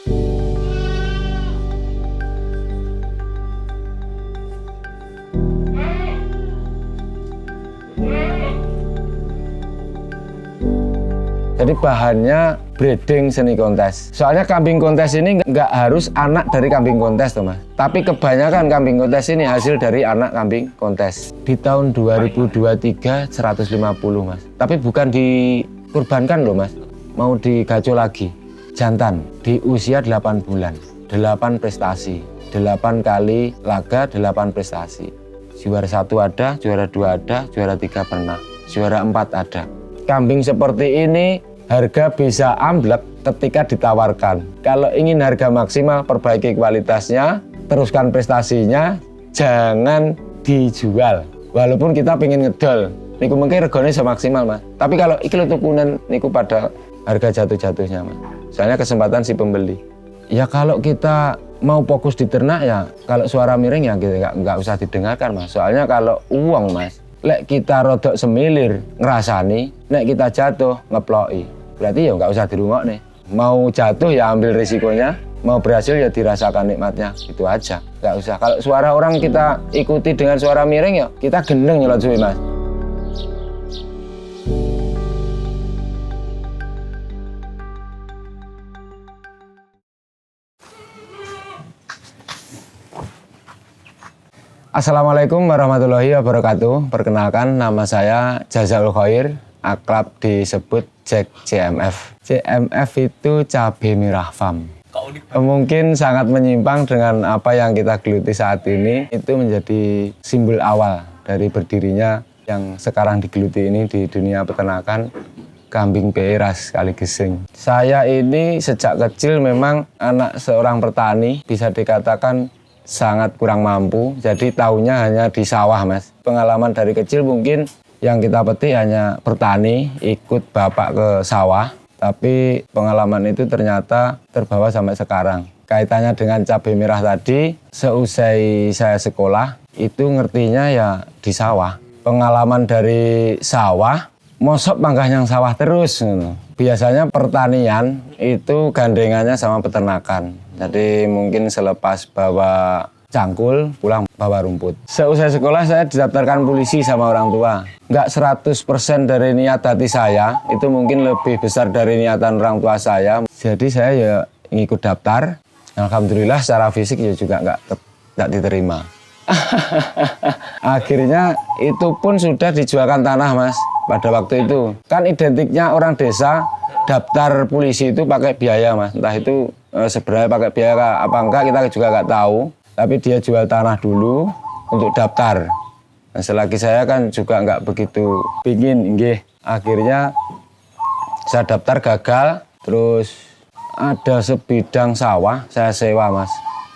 Jadi bahannya breeding seni kontes. Soalnya kambing kontes ini nggak harus anak dari kambing kontes tuh mas. Tapi kebanyakan kambing kontes ini hasil dari anak kambing kontes. Di tahun 2023 150 mas. Tapi bukan dikurbankan loh mas. Mau digaco lagi. Jantan di usia 8 bulan. 8 prestasi. 8 kali laga 8 prestasi. Juara 1 ada, juara 2 ada, juara 3 pernah. Juara 4 ada. Kambing seperti ini harga bisa amblek ketika ditawarkan. Kalau ingin harga maksimal, perbaiki kualitasnya, teruskan prestasinya, jangan dijual. Walaupun kita pengen ngedol, niku mungkin regane semaksimal mas. Tapi kalau iki lho tukunan niku pada harga jatuh-jatuhnya mas. Soalnya kesempatan si pembeli. Ya kalau kita mau fokus di ternak ya, kalau suara miring ya kita nggak usah didengarkan mas. Soalnya kalau uang mas, lek kita rodok semilir ngerasani, nek kita jatuh ngeploki, berarti ya nggak usah dirungokne. Mau jatuh ya ambil risikonya, mau berhasil ya dirasakan nikmatnya, itu aja. Nggak usah. Kalau suara orang kita ikuti dengan suara miring ya kita gendeng nyelot suwi mas. Assalamualaikum warahmatullahi wabarakatuh. Perkenalkan, nama saya Jazaul Khair, akrab disebut Jack CMF. CMF itu cabai merah farm. Mungkin sangat menyimpang dengan apa yang kita geluti saat ini. Itu menjadi simbol awal dari berdirinya yang sekarang digeluti ini di dunia peternakan kambing PE ras Kaligesing. Saya ini sejak kecil memang anak seorang petani, bisa dikatakan sangat kurang mampu, jadi tahunya hanya di sawah mas. Pengalaman dari kecil mungkin yang kita petik hanya bertani, ikut bapak ke sawah, tapi pengalaman itu ternyata terbawa sampai sekarang. Kaitannya dengan cabai merah tadi, seusai saya sekolah itu ngertinya ya di sawah. Pengalaman dari sawah, mosok pangkah yang sawah terus. Biasanya pertanian itu gandengannya sama peternakan. Jadi mungkin selepas bawa cangkul, pulang bawa rumput. Seusai sekolah saya didaftarkan polisi sama orang tua. Nggak 100% dari niat hati saya, itu mungkin lebih besar dari niatan orang tua saya. Jadi saya ya ngikut daftar. Alhamdulillah secara fisik ya juga nggak diterima. Akhirnya itu pun sudah dijualkan tanah mas pada waktu itu. Kan identiknya orang desa daftar polisi itu pakai biaya mas. Entah itu sebenarnya pakai biaya apa enggak kita juga nggak tahu. Tapi dia jual tanah dulu untuk daftar. Nah, selagi saya kan juga nggak begitu pingin. Akhirnya saya daftar gagal. Terus ada sebidang sawah saya sewa mas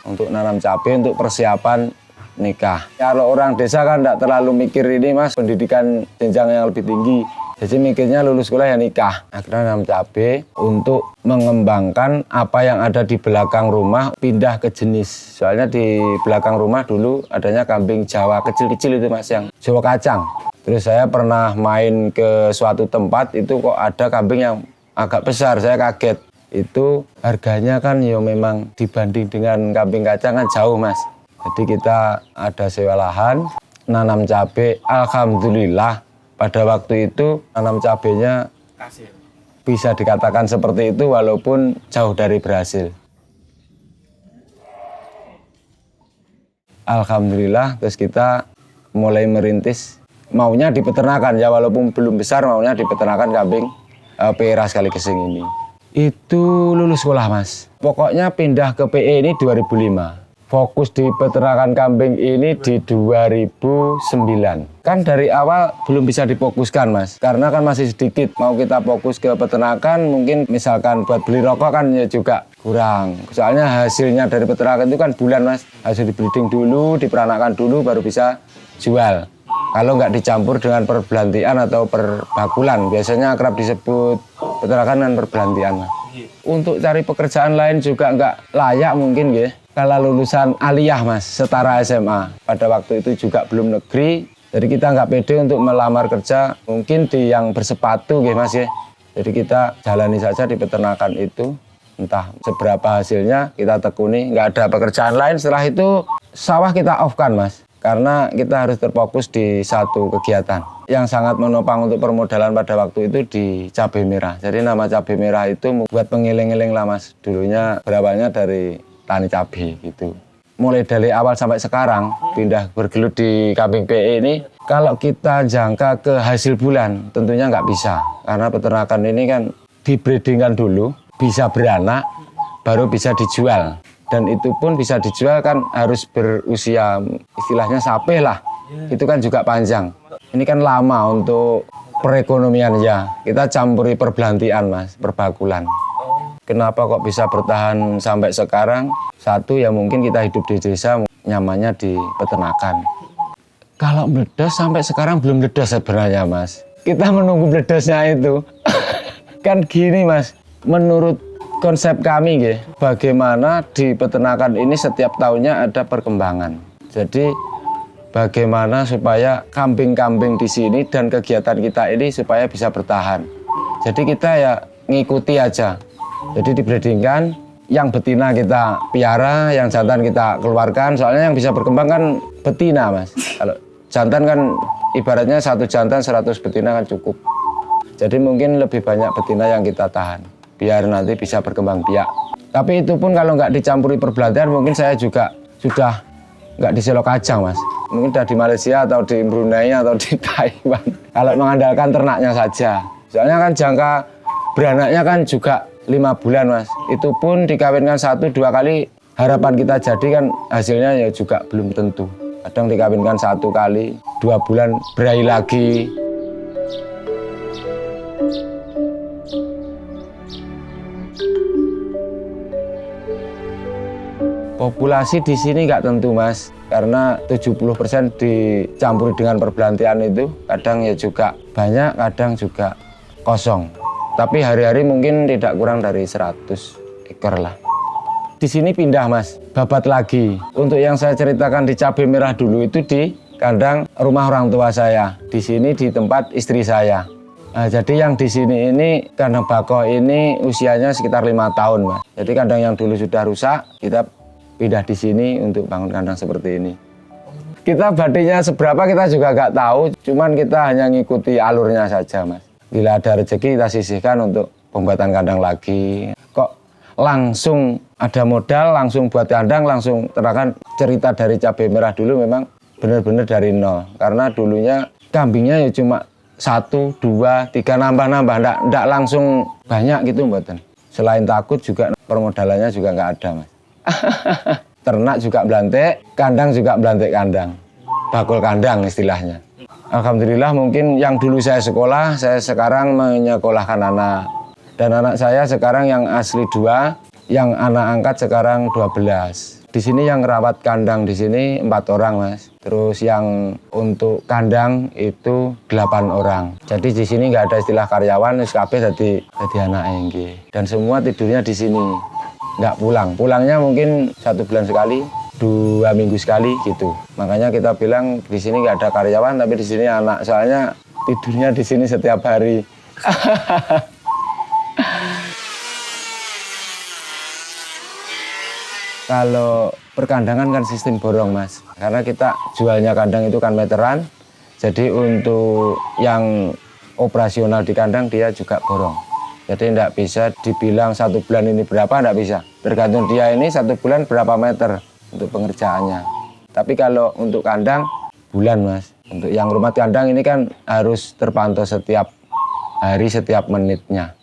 untuk nanam cabai untuk persiapan nikah. Kalau orang desa kan tidak terlalu mikir ini mas, pendidikan jenjang yang lebih tinggi. Jadi mikirnya lulus sekolah ya nikah. Akhirnya nanam cabai untuk mengembangkan apa yang ada di belakang rumah, pindah ke jenis. Soalnya di belakang rumah dulu adanya kambing Jawa kecil-kecil itu mas, yang Jawa kacang. Terus saya pernah main ke suatu tempat, itu kok ada kambing yang agak besar, saya kaget. Itu harganya kan ya memang dibanding dengan kambing kacang kan jauh mas. Jadi kita ada sewa lahan, nanam cabai, alhamdulillah pada waktu itu nanam cabainya bisa dikatakan seperti itu walaupun jauh dari berhasil. Alhamdulillah terus kita mulai merintis, maunya di peternakan ya walaupun belum besar, maunya di peternakan kambing PE ras Kaligesing ini. Itu lulus sekolah mas, pokoknya pindah ke PE ini 2005. Fokus di peternakan kambing ini di 2009. Kan dari awal belum bisa difokuskan mas, karena kan masih sedikit. Mau kita fokus ke peternakan mungkin misalkan buat beli rokok kan ya juga kurang. Soalnya hasilnya dari peternakan itu kan bulan mas. Hasil di breeding dulu, diperanakan dulu baru bisa jual. Kalau nggak dicampur dengan perbelantian atau perbakulan, biasanya kerap disebut peternakan kan perbelantian mas. Untuk cari pekerjaan lain juga nggak layak mungkin ya. Kalau lulusan aliyah mas, setara SMA. Pada waktu itu juga belum negeri, jadi kita nggak pede untuk melamar kerja. Mungkin di yang bersepatu gitu mas ya. Jadi kita jalani saja di peternakan itu. Entah seberapa hasilnya kita tekuni, nggak ada pekerjaan lain. Setelah itu sawah kita off-kan Mas. Karena kita harus terfokus di satu kegiatan yang sangat menopang untuk permodalan pada waktu itu di cabai merah. Jadi nama cabai merah itu buat pengiling-iling lah Mas. Dulunya berawalnya dari tani cabai gitu. Mulai dari awal sampai sekarang pindah bergelut di kambing PE ini, kalau kita jangka ke hasil bulan tentunya nggak bisa. Karena peternakan ini kan dibreedingkan dulu, bisa beranak, baru bisa dijual. Dan itu pun bisa dijual kan harus berusia istilahnya sapeh lah. Itu kan juga panjang. Ini kan lama untuk perekonomian ya. Kita campuri perbelantian Mas, perbakulan. Kenapa kok bisa bertahan sampai sekarang? Satu ya mungkin kita hidup di desa, nyamannya di peternakan. Kalau meledos sampai sekarang belum meledos sebenarnya Mas. Kita menunggu meledosnya itu. Kan gini Mas, menurut konsep kami bagaimana di peternakan ini setiap tahunnya ada perkembangan. Jadi bagaimana supaya kambing-kambing di sini dan kegiatan kita ini supaya bisa bertahan. Jadi kita ya ngikuti aja. Jadi dibreedingkan, yang betina kita piara, yang jantan kita keluarkan. Soalnya yang bisa berkembang kan betina Mas. Kalau jantan kan ibaratnya satu jantan 100 betina kan cukup. Jadi mungkin lebih banyak betina yang kita tahan, biar nanti bisa berkembang biak. Tapi itu pun kalau nggak dicampuri perbelantian, mungkin saya juga sudah nggak di Selok Kajang Mas. Mungkin sudah di Malaysia atau di Brunei atau di Taiwan. Kalau mengandalkan ternaknya saja. Soalnya kan jangka beranaknya kan juga 5 bulan Mas. Itu pun dikawinkan 1-2 kali, harapan kita jadi kan hasilnya ya juga belum tentu. Kadang dikawinkan 1 kali, 2 bulan berahi lagi. Populasi di sini nggak tentu Mas, karena 70% dicampuri dengan perbelantian itu. Kadang ya juga banyak, kadang juga kosong. Tapi hari-hari mungkin tidak kurang dari 100 ekor lah. Di sini pindah Mas, babat lagi. Untuk yang saya ceritakan di cabai merah dulu itu di kandang rumah orang tua saya. Di sini di tempat istri saya. Nah, jadi yang di sini ini kandang bako ini usianya sekitar 5 tahun Mas. Jadi kandang yang dulu sudah rusak, kita pindah di sini untuk bangun kandang seperti ini. Kita badinya seberapa kita juga nggak tahu, cuman kita hanya ngikuti alurnya saja Mas. Bila ada rezeki kita sisihkan untuk pembuatan kandang lagi. Kok langsung ada modal, langsung buat kandang, langsung terangkan cerita dari cabai merah dulu memang benar-benar dari nol. Karena dulunya kambingnya ya cuma 1, 2, 3 nambah-nambah, ndak langsung banyak gitu mboten. Selain takut juga permodalannya juga nggak ada Mas. Ternak juga belantik, kandang juga belantik kandang. Bakul kandang istilahnya. Alhamdulillah mungkin yang dulu saya sekolah, saya sekarang menyekolahkan anak. Dan anak saya sekarang yang asli 2, yang anak angkat sekarang 12. Di sini yang rawat kandang di sini 4 orang Mas. Terus yang untuk kandang itu 8 orang. Jadi di sini nggak ada istilah karyawan, wis kabeh dadi anak nggih. Dan semua tidurnya di sini. Nggak pulang. Pulangnya mungkin 1 bulan sekali, 2 minggu sekali gitu. Makanya kita bilang di sini nggak ada karyawan, tapi di sini anak. Soalnya tidurnya di sini setiap hari. Kalau perkandangan kan sistem borong Mas. Karena kita jualnya kandang itu kan meteran. Jadi untuk yang operasional di kandang dia juga borong. Jadi tidak bisa dibilang 1 bulan ini berapa, tidak bisa. Tergantung dia ini 1 bulan berapa meter untuk pengerjaannya. Tapi kalau untuk kandang, bulan Mas. Untuk yang rumah kandang ini kan harus terpantau setiap hari, setiap menitnya.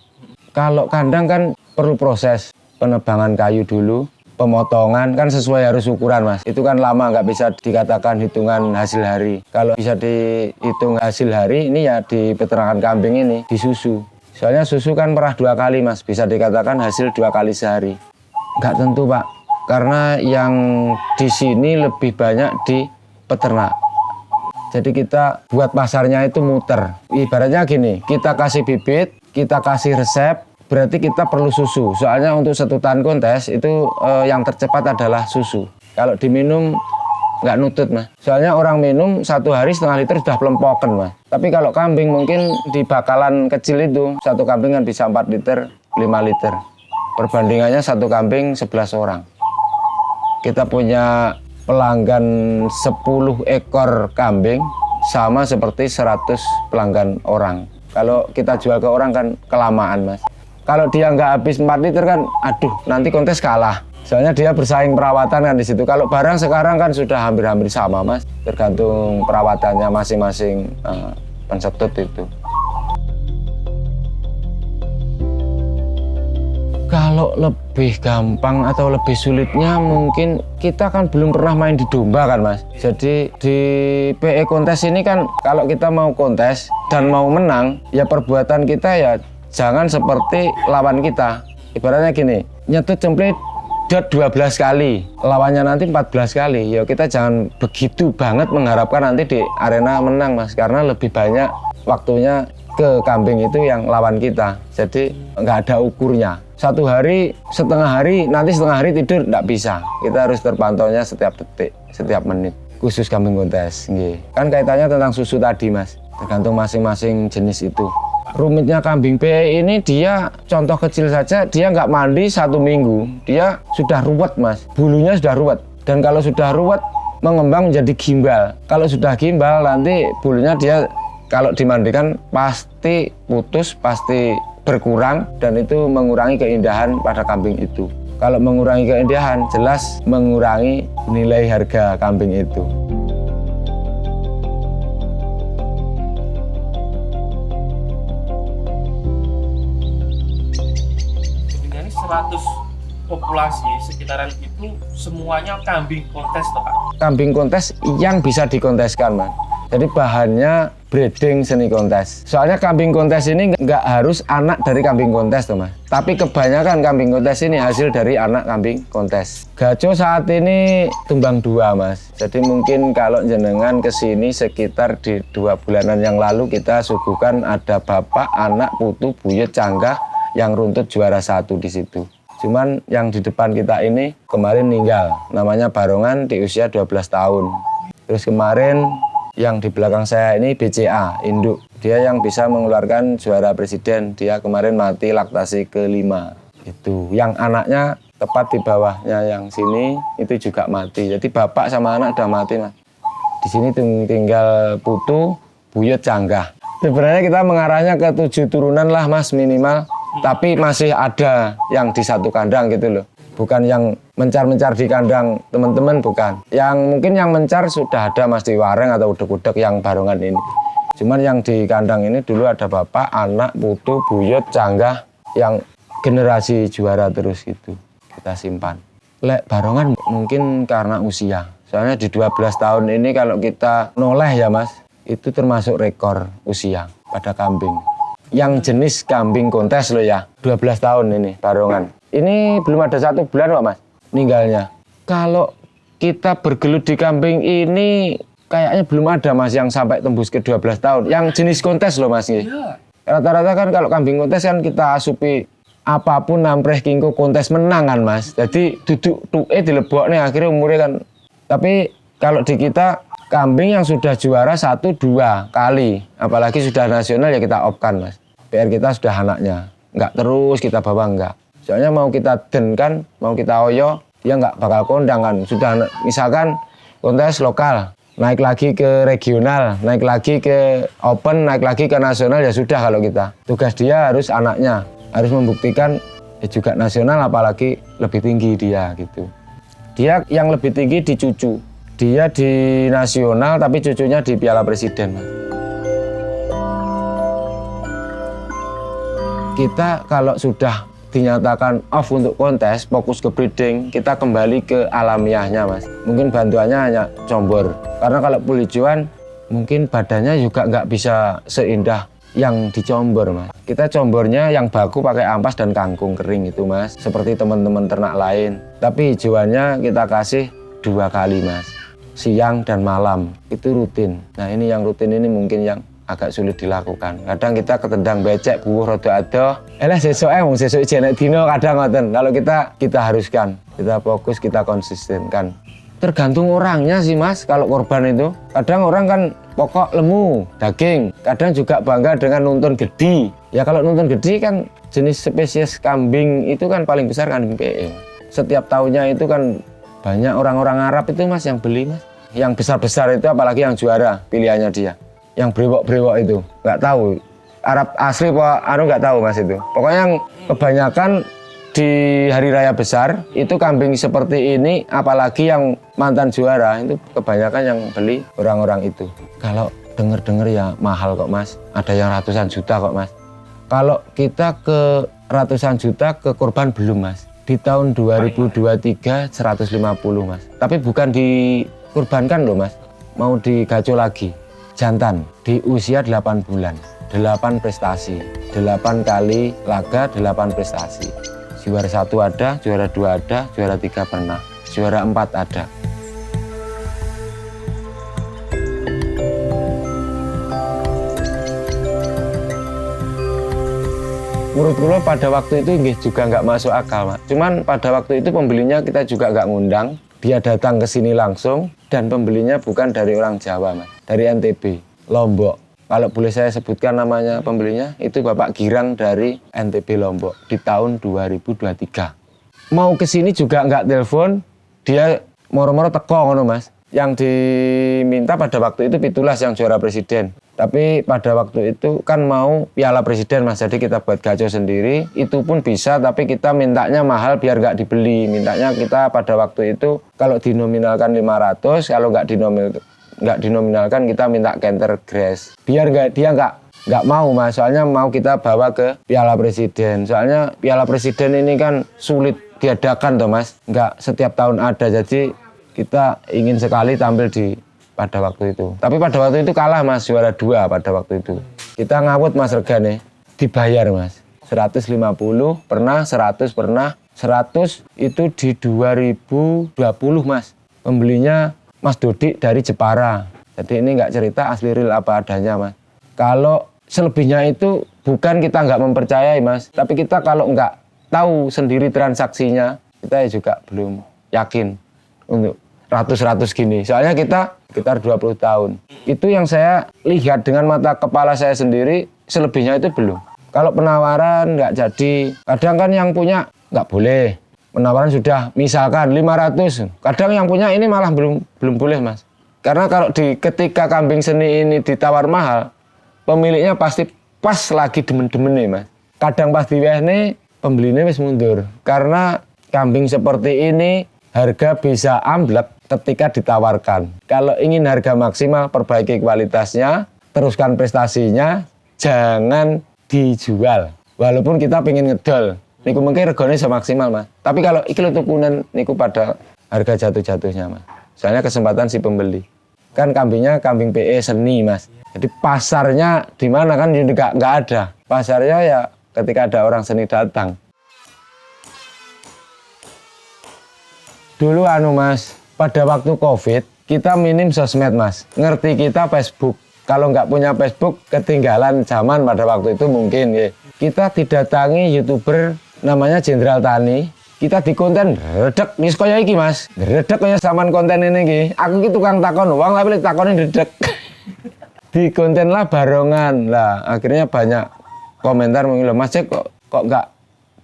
Kalau kandang kan perlu proses penebangan kayu dulu, pemotongan kan sesuai harus ukuran Mas. Itu kan lama, nggak bisa dikatakan hitungan hasil hari. Kalau bisa dihitung hasil hari, ini ya di peternakan kambing ini, di susu. Soalnya susu kan merah 2 kali Mas, bisa dikatakan hasil 2 kali sehari. Nggak tentu Pak, karena yang di sini lebih banyak di peternak. Jadi kita buat pasarnya itu muter. Ibaratnya gini, kita kasih bibit, kita kasih resep, berarti kita perlu susu. Soalnya untuk setutan kontes itu yang tercepat adalah susu. Kalau diminum nggak nutut Mas. Soalnya orang minum 1 hari setengah liter sudah pelempokan Mas. Tapi kalau kambing mungkin di bakalan kecil itu 1 kambing kan bisa 4 liter, 5 liter. Perbandingannya satu kambing 11 orang. Kita punya pelanggan 10 ekor kambing sama seperti 100 pelanggan orang. Kalau kita jual ke orang kan kelamaan, Mas. Kalau dia nggak habis 4 liter kan, aduh, nanti kontes kalah. Soalnya dia bersaing perawatan kan di situ. Kalau barang sekarang kan sudah hampir-hampir sama, Mas. Tergantung perawatannya masing-masing pensetut itu. Kalau lebih gampang atau lebih sulitnya mungkin kita kan belum pernah main di domba kan, Mas. Jadi di PE kontes ini kan kalau kita mau kontes dan mau menang, ya perbuatan kita ya jangan seperti lawan kita. Ibaratnya gini, nyetut cemplit dot 12 kali, lawannya nanti 14 kali. Ya kita jangan begitu banget mengharapkan nanti di arena menang, Mas. Karena lebih banyak waktunya ke kambing itu yang lawan kita. Jadi nggak ada ukurnya. Satu hari, setengah hari, nanti setengah hari tidur, nggak bisa. Kita harus terpantaunya setiap detik, setiap menit. Khusus kambing kontes. Kan kaitannya tentang susu tadi, Mas. Tergantung masing-masing jenis itu. Rumitnya kambing PE ini dia, contoh kecil saja, dia nggak mandi 1 minggu. Dia sudah ruwet, Mas. Bulunya sudah ruwet. Dan kalau sudah ruwet, mengembang menjadi gimbal. Kalau sudah gimbal, nanti bulunya dia kalau dimandikan pasti putus, pasti berkurang, dan itu mengurangi keindahan pada kambing itu. Kalau mengurangi keindahan, jelas mengurangi nilai harga kambing itu. Ini 100 populasi sekitaran itu semuanya kambing kontes, Pak? Kambing kontes yang bisa dikonteskan, Mas. Jadi bahannya breeding seni kontes. Soalnya kambing kontes ini nggak harus anak dari kambing kontes, Mas. Tapi kebanyakan kambing kontes ini hasil dari anak kambing kontes. Gaco saat ini tumbang 2, Mas. Jadi mungkin kalau jenengan kesini sekitar di 2 bulanan yang lalu kita suguhkan ada bapak, anak, putu, buyut, canggah yang runtut juara 1 di situ. Cuman yang di depan kita ini kemarin meninggal. Namanya Barongan di usia 12 tahun. Terus kemarin yang di belakang saya ini BCA, induk. Dia yang bisa mengeluarkan juara presiden. Dia kemarin mati laktasi ke-5. Itu. Yang anaknya tepat di bawahnya yang sini itu juga mati. Jadi bapak sama anak udah mati, Mas. Di sini tinggal putu, buyut, canggah. Sebenarnya kita mengarahnya ke 7 turunan lah, Mas, minimal. Tapi masih ada yang di satu kandang gitu loh. Bukan yang mencar-mencar di kandang teman-teman, bukan. Yang mungkin yang mencar sudah ada, Mas, di Wareng atau udek-udek yang Barongan ini. Cuman yang di kandang ini dulu ada bapak, anak, putu, buyut, canggah yang generasi juara terus gitu. Kita simpan. Lek Barongan mungkin karena usia. Soalnya di 12 tahun ini kalau kita noleh ya, Mas, itu termasuk rekor usia pada kambing. Yang jenis kambing kontes loh ya, 12 tahun ini Barongan. Ini belum ada 1 bulan, Pak, Mas, meninggalnya. Kalau kita bergelut di kambing ini, kayaknya belum ada, Mas, yang sampai tembus ke 12 tahun. Yang jenis kontes loh, Mas. Iya. Rata-rata kan kalau kambing kontes kan kita asupi apapun nampreh kingko kontes menang kan, Mas. Jadi duduk tuke dilebok nih akhirnya umurnya kan. Tapi kalau di kita kambing yang sudah juara 1-2 kali, apalagi sudah nasional ya kita opkan, Mas. PR kita sudah anaknya, nggak terus kita bawa, nggak. Soalnya mau kita den kan, mau kita oyo, dia nggak bakal kondang kan. Sudah misalkan kontes lokal, naik lagi ke regional, naik lagi ke open, naik lagi ke nasional, ya sudah kalau kita. Tugas dia harus anaknya, harus membuktikan ya juga nasional, apalagi lebih tinggi dia gitu. Dia yang lebih tinggi di cucu. Dia di nasional tapi cucunya di Piala Presiden, Mas. Kita kalau sudah dinyatakan off untuk kontes, fokus ke breeding, kita kembali ke alamiahnya, Mas. Mungkin bantuannya hanya combor. Karena kalau pulijuan, mungkin badannya juga nggak bisa seindah yang dicombor, Mas. Kita combornya yang baku pakai ampas dan kangkung kering itu, Mas. Seperti teman-teman ternak lain. Tapi hijauannya kita kasih 2 kali, Mas. Siang dan malam, itu rutin. Nah ini yang rutin ini mungkin yang agak sulit dilakukan. Kadang kita ketendang becek, buuh roda adoh. Sesuk jenek dino kadang ngoten. Kalau kita haruskan, kita fokus, kita konsistenkan. Tergantung orangnya sih mas, kalau korban itu. Kadang orang kan pokok lemu, daging. Kadang juga bangga dengan nonton gede. Ya kalau nonton gede kan jenis spesies kambing itu kan paling besar kambing PE. Setiap tahunnya itu kan banyak orang-orang Arab itu mas yang beli mas. Yang besar-besar itu apalagi yang juara pilihannya dia. Yang brewok-brewok itu, nggak tahu. Arab asli apa nggak tahu mas itu. Pokoknya yang kebanyakan di hari raya besar itu kambing seperti ini, apalagi yang mantan juara itu kebanyakan yang beli orang-orang itu. Kalau denger-denger ya mahal kok mas, ada yang ratusan juta kok mas. Kalau kita ke ratusan juta ke korban belum mas. Di tahun 2023 150 mas. Tapi bukan dikurbankan loh mas, mau digaco lagi. Jantan di usia 8 bulan, 8 prestasi, 8 kali laga, 8 prestasi. Juara 1 ada, juara 2 ada, juara 3 pernah, juara 4 ada. Menurut gue pada waktu itu juga nggak masuk akal, Mak. Cuman pada waktu itu pembelinya kita juga nggak ngundang, dia datang ke sini langsung dan pembelinya bukan dari orang Jawa, Mas, dari NTB, Lombok. Kalau boleh saya sebutkan namanya pembelinya, itu Bapak Girang dari NTB Lombok di tahun 2023. Mau ke sini juga nggak telepon, dia moro-moro teko ngono mas. Yang diminta pada waktu itu Pitulas yang juara presiden. Tapi pada waktu itu kan mau piala presiden mas, jadi kita buat gaco sendiri. Itu pun bisa, tapi kita mintanya mahal biar nggak dibeli. Mintanya kita pada waktu itu kalau dinominalkan 500, kalau nggak dinominalkan kita minta canter grass biar dia nggak mau mas, soalnya mau kita bawa ke piala presiden. Soalnya piala presiden ini kan sulit diadakan toh mas, nggak setiap tahun ada, jadi kita ingin sekali tampil pada waktu itu. Tapi pada waktu itu kalah mas, juara 2 pada waktu itu. Kita ngawut mas regane, dibayar mas 150 pernah, 100 pernah. 100 itu di 2020 mas, pembelinya Mas Dodi dari Jepara. Jadi ini nggak cerita asli real apa adanya mas. Kalau selebihnya itu bukan kita nggak mempercayai mas, tapi kita kalau nggak tahu sendiri transaksinya, kita juga belum yakin untuk ratus-ratus gini. Soalnya kita sekitar 20 tahun. Itu yang saya lihat dengan mata kepala saya sendiri, selebihnya itu belum. Kalau penawaran nggak jadi, kadang kan yang punya nggak boleh. Penawaran sudah misalkan 500, kadang yang punya ini malah belum boleh mas. Karena kalau ketika kambing seni ini ditawar mahal, pemiliknya pasti pas lagi demen-demen nih mas. Kadang pas diwehne, pembelinya wis mundur. Karena kambing seperti ini harga bisa amblek ketika ditawarkan. Kalau ingin harga maksimal, perbaiki kualitasnya, teruskan prestasinya, jangan dijual. Walaupun kita pengen ngedol. Niku mungkin regane semaksimal mas. Tapi kalau iki lho tukunan niku pada harga jatuh-jatuhnya mas. Soalnya kesempatan si pembeli. Kan kambingnya kambing PE seni mas. Jadi pasarnya di mana kan nggak ada. Pasarnya ya ketika ada orang seni datang. Dulu mas, pada waktu COVID kita minim sosmed mas. Ngerti kita Facebook. Kalau nggak punya Facebook ketinggalan zaman pada waktu itu mungkin ya. Kita didatangi YouTuber namanya Jenderal Tani, kita di konten redek nis kaya iki mas, redek kaya saman konten ini iki. Aku ki tukang takon uang tapi takonin redek. Di konten lah barongan lah, akhirnya banyak komentar mungkin mas Cek kok nggak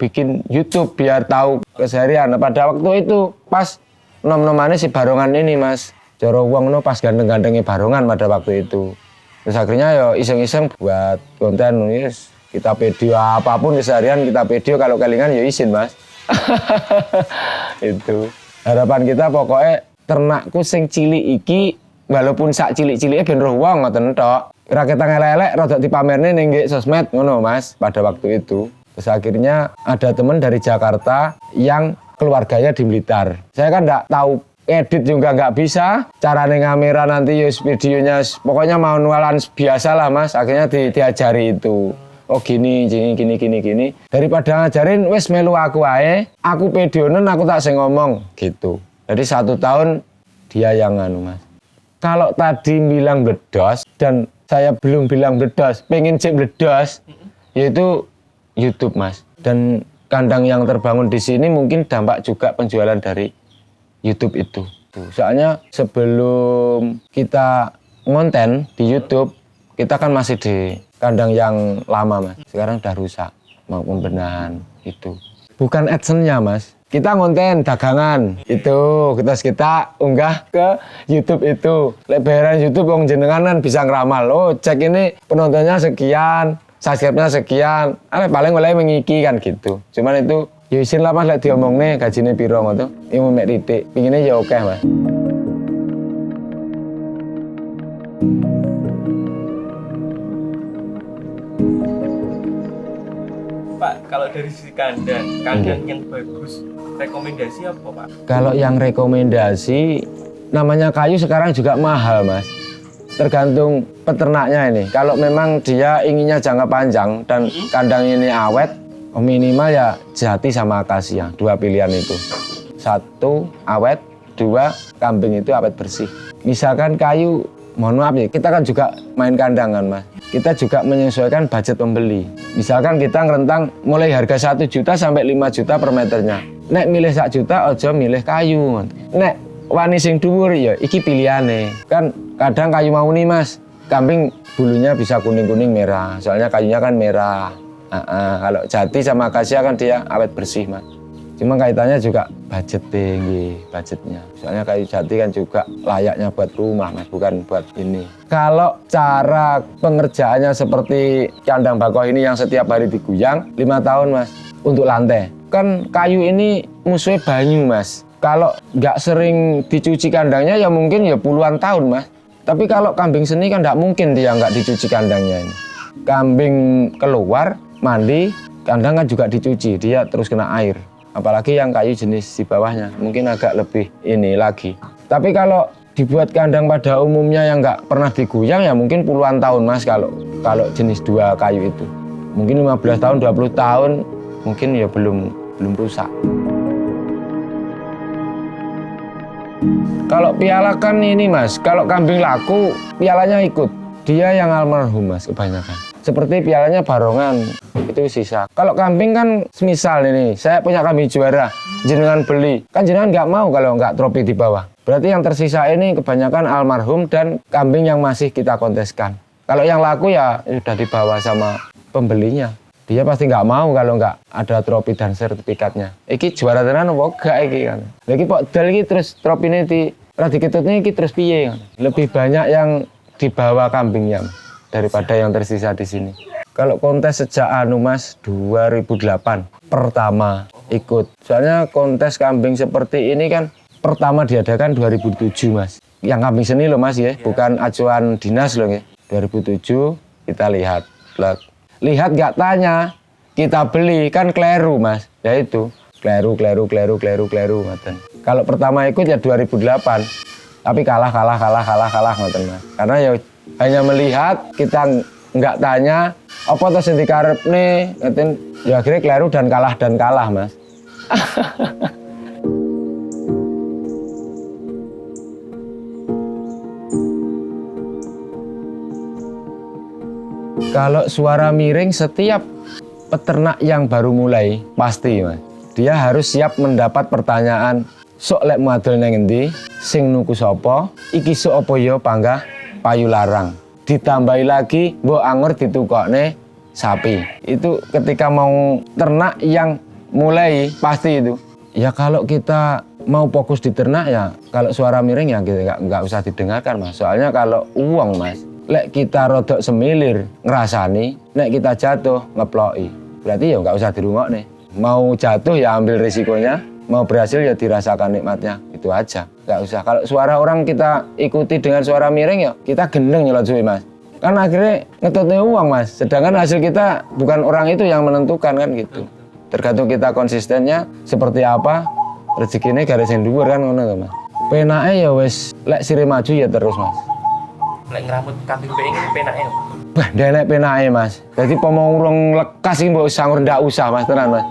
bikin YouTube biar tahu keseharian. Nah, pada waktu itu pas nom-nomannya si barongan ini mas, joro uang no pas ganteng-gantengnya barongan pada waktu itu. Terus akhirnya yo iseng-iseng buat konten yes. Kita video apapun keseharian kita video, kalau kelingan ya izin mas. Itu harapan kita pokoknya ternakku sing cilik iki walaupun sak cilik-ciliknya ben roh wong ngoten tok. Ora ketang elek-elek rodok dipamerne ning sosmed ngono mas pada waktu itu. Terus akhirnya ada teman dari Jakarta yang keluarganya di Blitar. Saya kan enggak tahu edit juga nggak bisa, carane kamera nanti yus videonya pokoknya manualan biasa lah mas. Akhirnya diajari itu. Oh gini. Daripada ngajarin, wes melu aku ae, aku pedionen, aku tak sing ngomong gitu. Jadi 1 tahun dia yang nganu mas. Kalau tadi bilang bledos dan saya belum bilang bledos, pengen cek bledos, yaitu YouTube mas. Dan kandang yang terbangun di sini mungkin dampak juga penjualan dari YouTube itu. Soalnya sebelum kita ngonten di YouTube, kita kan masih di kandang yang lama mas. Sekarang udah rusak, mau pembenahan itu. Bukan AdSense-nya mas. Kita ngonten dagangan itu, kita unggah ke YouTube itu. Lebaran YouTube wong jenengan kan bisa ngeramal. Oh, cek ini penontonnya sekian, subscribe-nya sekian. Paling mulai mengiki kan gitu. Cuman itu ya isin lah mas, lek diomongne gajine piro ngono. Iku mek titik. Pingine ya oke mas. Pak, kalau dari sisi kandang yang bagus, rekomendasi apa Pak? Kalau yang rekomendasi, namanya kayu sekarang juga mahal mas. Tergantung peternaknya ini. Kalau memang dia inginnya jangka panjang dan kandang ini awet, minimal ya jati sama akasia. 2 pilihan itu. 1 awet, 2 kambing itu awet bersih. Misalkan kayu, mohon maaf ya, kita kan juga main kandang kan mas. Kita juga menyesuaikan budget pembeli. Misalkan kita ngerentang mulai harga 1 juta sampai 5 juta per meternya. Nek milih 1 juta, ojo milih kayu. Nek wani sing dhuwur ya iki pilihane. Kan kadang kayu mau nih mas, kambing bulunya bisa kuning-kuning merah. Soalnya kayunya kan merah. Kalau jati sama akasia kan dia awet bersih mas. Cuma kaitannya juga budget tinggi, budgetnya. Soalnya kayu jati kan juga layaknya buat rumah mas, bukan buat ini. Kalau cara pengerjaannya seperti kandang bakoh ini yang setiap hari diguyang, 5 tahun mas, untuk lantai. Kan kayu ini musuhnya banyu mas. Kalau nggak sering dicuci kandangnya ya mungkin ya puluhan tahun mas. Tapi kalau kambing seni kan nggak mungkin dia nggak dicuci kandangnya ini. Kambing keluar, mandi, kandang kan juga dicuci, dia terus kena air. Apalagi yang kayu jenis di bawahnya, mungkin agak lebih ini lagi. Tapi kalau dibuat kandang pada umumnya yang nggak pernah diguyang ya mungkin puluhan tahun mas kalau jenis 2 kayu itu. Mungkin 15 tahun, 20 tahun, mungkin ya belum rusak. Kalau piala kan ini mas, kalau kambing laku pialanya ikut. Dia yang almarhum mas kebanyakan. Seperti pialanya barongan, itu sisa. Kalau kambing kan semisal ini, saya punya kambing juara, jenengan beli. Kan jenengan nggak mau kalau nggak trofi di bawah. Berarti yang tersisa ini kebanyakan almarhum dan kambing yang masih kita konteskan. Kalau yang laku ya sudah dibawa sama pembelinya. Dia pasti nggak mau kalau nggak ada trofi dan sertifikatnya. Iki juara tenan apa gak iki kan. Lagi kok dal iki terus tropine di radiketutnya iki terus piye kan. Lebih banyak yang dibawa kambingnya daripada yang tersisa di sini. Kalau kontes sejak mas 2008 pertama ikut. Soalnya kontes kambing seperti ini kan pertama diadakan 2007 mas. Yang kambing seni loh mas ya, bukan acuan dinas loh ya. 2007 kita lihat. Lihat gak tanya, kita beli kan kleru mas. Ya itu, kleru. Kalau pertama ikut ya 2008. Tapi kalah ngoten mas. Karena ya hanya melihat, kita nggak tanya apa terus yang dikarepne, ngoten ya akhirnya kleru dan kalah mas. Kalau suara miring setiap peternak yang baru mulai pasti mas. Dia harus siap mendapat pertanyaan, sok lek madol nang endi, sing nuku sapa, iki sok apa ya panggah payu larang. Ditambahi lagi, mbok anggur ditukokne sapi. Itu ketika mau ternak yang mulai pasti itu. Ya kalau kita mau fokus di ternak ya, kalau suara miring ya kita nggak usah didengarkan mas. Soalnya kalau uang mas, lek kita rodok semilir ngerasani, nek kita jatuh ngeploki. Berarti ya nggak usah dirungokne. Mau jatuh ya ambil risikonya, mau berhasil ya dirasakan nikmatnya. Itu aja, nggak usah. Kalau suara orang kita ikuti dengan suara miring ya kita gendeng nyelot suwi mas. Kan akhirnya ngetutnya uang mas. Sedangkan hasil kita bukan orang itu yang menentukan kan gitu. Tergantung kita konsistennya seperti apa, rezekinya garis yang dhuwur kan ngono to mas. Penake ya wis lek sire maju ya terus mas. Lek ngeramut kambing pengen penake. Wah, ndelek penake mas. Jadi pomong urung lekas iki mbok sangur ndak usah mas tenan mas.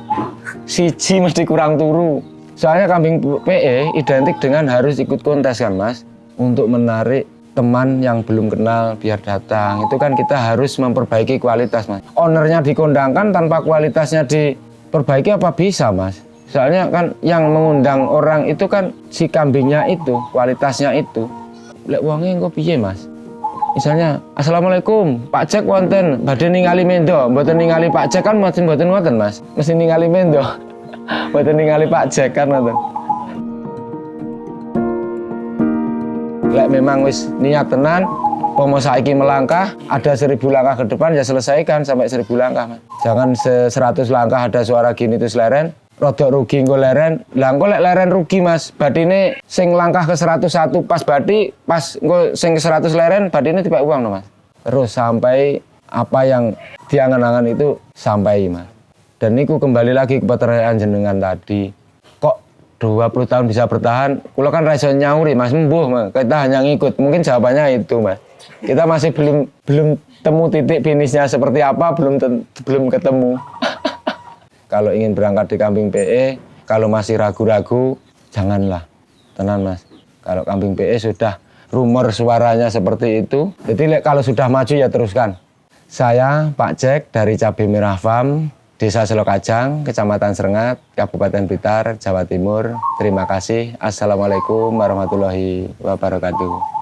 Siji mesti kurang turu. Soalnya kambing PE identik dengan harus ikut kontes kan mas. Untuk menarik teman yang belum kenal biar datang. Itu kan kita harus memperbaiki kualitas mas. Ownernya dikondangkan tanpa kualitasnya diperbaiki apa bisa mas? Soalnya kan yang mengundang orang itu kan si kambingnya itu, kualitasnya itu. Lek wonge engko piye, Mas? Misalnya, Assalamualaikum, Pak Cek wonten badhe ningali mendo, mboten ningali Pak Cek kan mboten wonten, Mas. Mesti ningali mendo. Mboten ningali Pak Cek kan wonten. Lek memang wis niat tenan, pomo saiki melangkah, ada 1000 langkah ke depan ya selesaikan sampai 1000 langkah, Mas. Jangan 100 langkah ada suara gini terus leren, rodok rugi engko leren. Lah engko lek leren rugi, Mas. Badine sing langkah ke 101 pas badi, pas engko sing ke 100 leren, badine dipek uang no, Mas. Terus sampai apa yang diangan-angan itu sampai, Mas. Dan niku kembali lagi ke pertanyaan jenengan tadi. Kok 20 tahun bisa bertahan? Kula kan ra iso nyauri, Mas. Mbuh, Mas. Kita hanya ngikut. Mungkin jawabannya itu, Mas. Kita masih belum temu titik finishnya seperti apa, belum ketemu. Kalau ingin berangkat di kambing PE, kalau masih ragu-ragu, janganlah. Tenan, Mas. Kalau kambing PE sudah rumor suaranya seperti itu, jadi kalau sudah maju ya teruskan. Saya Pak Cek dari Cabai Merah Farm, Desa Selokajang, Kecamatan Serengat, Kabupaten Blitar, Jawa Timur. Terima kasih. Assalamualaikum warahmatullahi wabarakatuh.